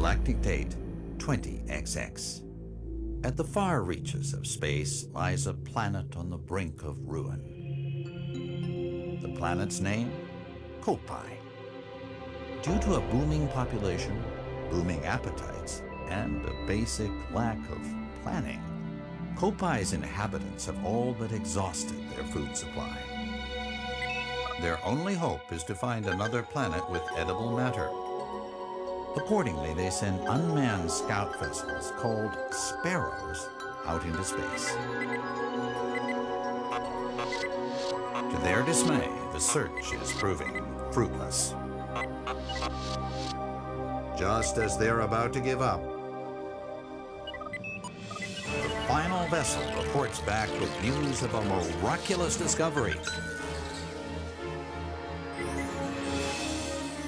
galactic date 20XX. At the far reaches of space lies a planet on the brink of ruin. The planet's name? Kopai. Due to a booming population, booming appetites, and a basic lack of planning, Kopai's inhabitants have all but exhausted their food supply. Their only hope is to find another planet with edible matter. Accordingly, they send unmanned scout vessels called Sparrows out into space. To their dismay, the search is proving fruitless. Just as they're about to give up, the final vessel reports back with news of a miraculous discovery.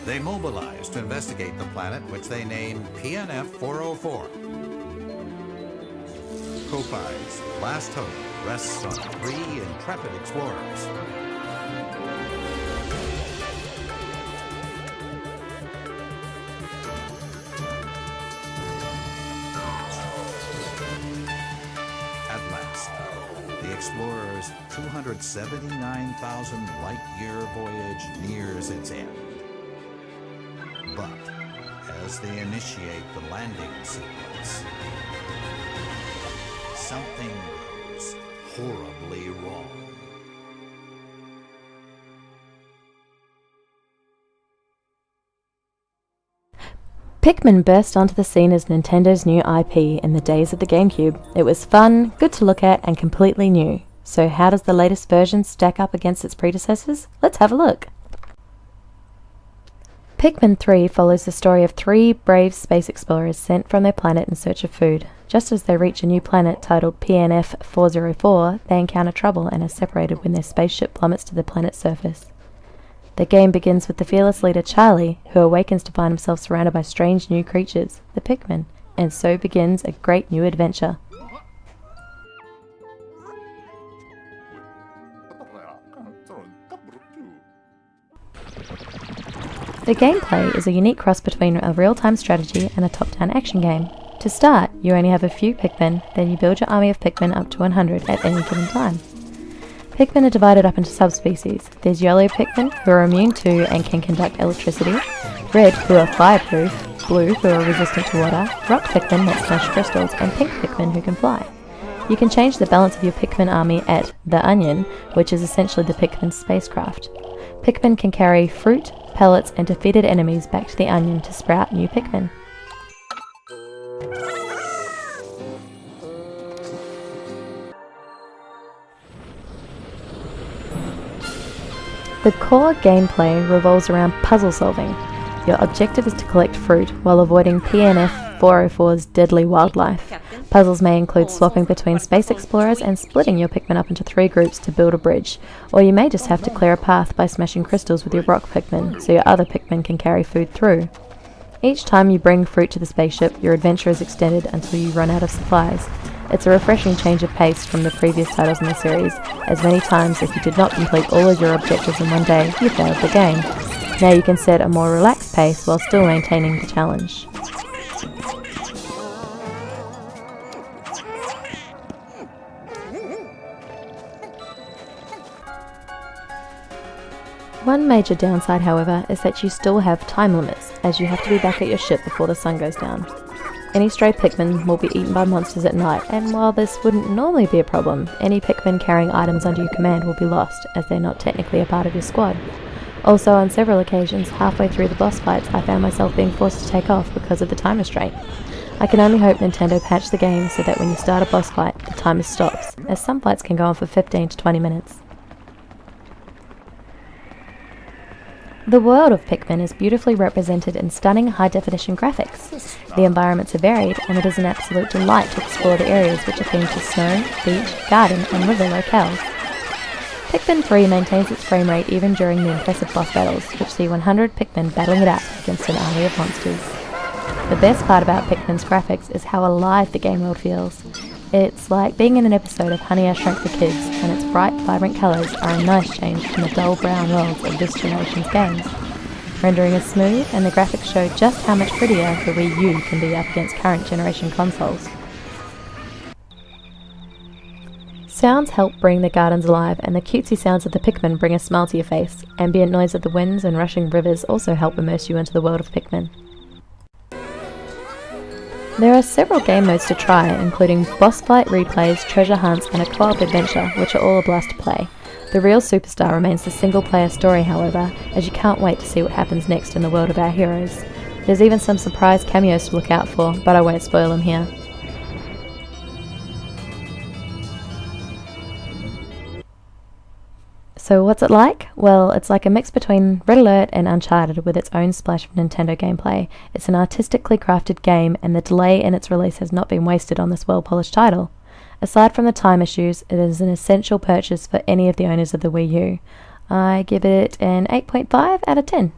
They mobilize to investigate the planet, which they name PNF 404. Kopai's last hope rests on 3 intrepid explorers. At last, the explorers' 279,000 light-year voyage nears its end. But as they initiate the landing sequence, something goes horribly wrong. Pikmin burst onto the scene as Nintendo's new IP in the days of the GameCube. It was fun, good to look at, and completely new. So how does the latest version stack up against its predecessors? Let's have a look. Pikmin 3 follows the story of 3 brave space explorers sent from their planet in search of food. Just as they reach a new planet titled PNF 404, they encounter trouble and are separated when their spaceship plummets to the planet's surface. The game begins with the fearless leader Charlie, who awakens to find himself surrounded by strange new creatures, the Pikmin, and so begins a great new adventure. The gameplay is a unique cross between a real-time strategy and a top-down action game. To start, you only have a few Pikmin, then you build your army of Pikmin up to 100 at any given time. Pikmin are divided up into subspecies. There's yellow Pikmin, who are immune to and can conduct electricity, red, who are fireproof, blue, who are resistant to water, rock Pikmin that smash crystals, and pink Pikmin who can fly. You can change the balance of your Pikmin army at the Onion, which is essentially the Pikmin spacecraft. Pikmin can carry fruit, pellets, and defeated enemies back to the Onion to sprout new Pikmin. The core gameplay revolves around puzzle solving. Your objective is to collect fruit while avoiding PNF 404's deadly wildlife. Puzzles may include swapping between space explorers and splitting your Pikmin up into 3 groups to build a bridge, or you may just have to clear a path by smashing crystals with your rock Pikmin so your other Pikmin can carry food through. Each time you bring fruit to the spaceship, your adventure is extended until you run out of supplies. It's a refreshing change of pace from the previous titles in the series, as many times if you did not complete all of your objectives in one day, you failed the game. Now you can set a more relaxed pace while still maintaining the challenge. One major downside, however, is that you still have time limits, as you have to be back at your ship before the sun goes down. Any stray Pikmin will be eaten by monsters at night, and while this wouldn't normally be a problem, any Pikmin carrying items under your command will be lost, as they're not technically a part of your squad. Also, on several occasions, halfway through the boss fights, I found myself being forced to take off because of the time restraint. I can only hope Nintendo patched the game so that when you start a boss fight, the timer stops, as some fights can go on for 15 to 20 minutes. The world of Pikmin is beautifully represented in stunning high-definition graphics. The environments are varied, and it is an absolute delight to explore the areas which are themed to snow, beach, garden, and river locales. Pikmin 3 maintains its frame rate even during the impressive boss battles, which see 100 Pikmin battling it out against an army of monsters. The best part about Pikmin's graphics is how alive the game world feels. It's like being in an episode of Honey, I Shrunk the Kids, and its bright, vibrant colours are a nice change from the dull brown worlds of this generation's games. rendering is smooth and the graphics show just how much prettier the Wii U can be up against current generation consoles. Sounds help bring the gardens alive, and the cutesy sounds of the Pikmin bring a smile to your face. Ambient noise of the winds and rushing rivers also help immerse you into the world of Pikmin. There are several game modes to try, including boss fight replays, treasure hunts, and a co-op adventure, which are all a blast to play. The real superstar remains the single-player story, however, as you can't wait to see what happens next in the world of our heroes. There's even some surprise cameos to look out for, but I won't spoil them here. So what's it like? Well, it's like a mix between Red Alert and Uncharted with its own splash of Nintendo gameplay. It's an artistically crafted game, and the delay in its release has not been wasted on this well-polished title. Aside from the time issues, it is an essential purchase for any of the owners of the Wii U. I give it an 8.5 out of 10.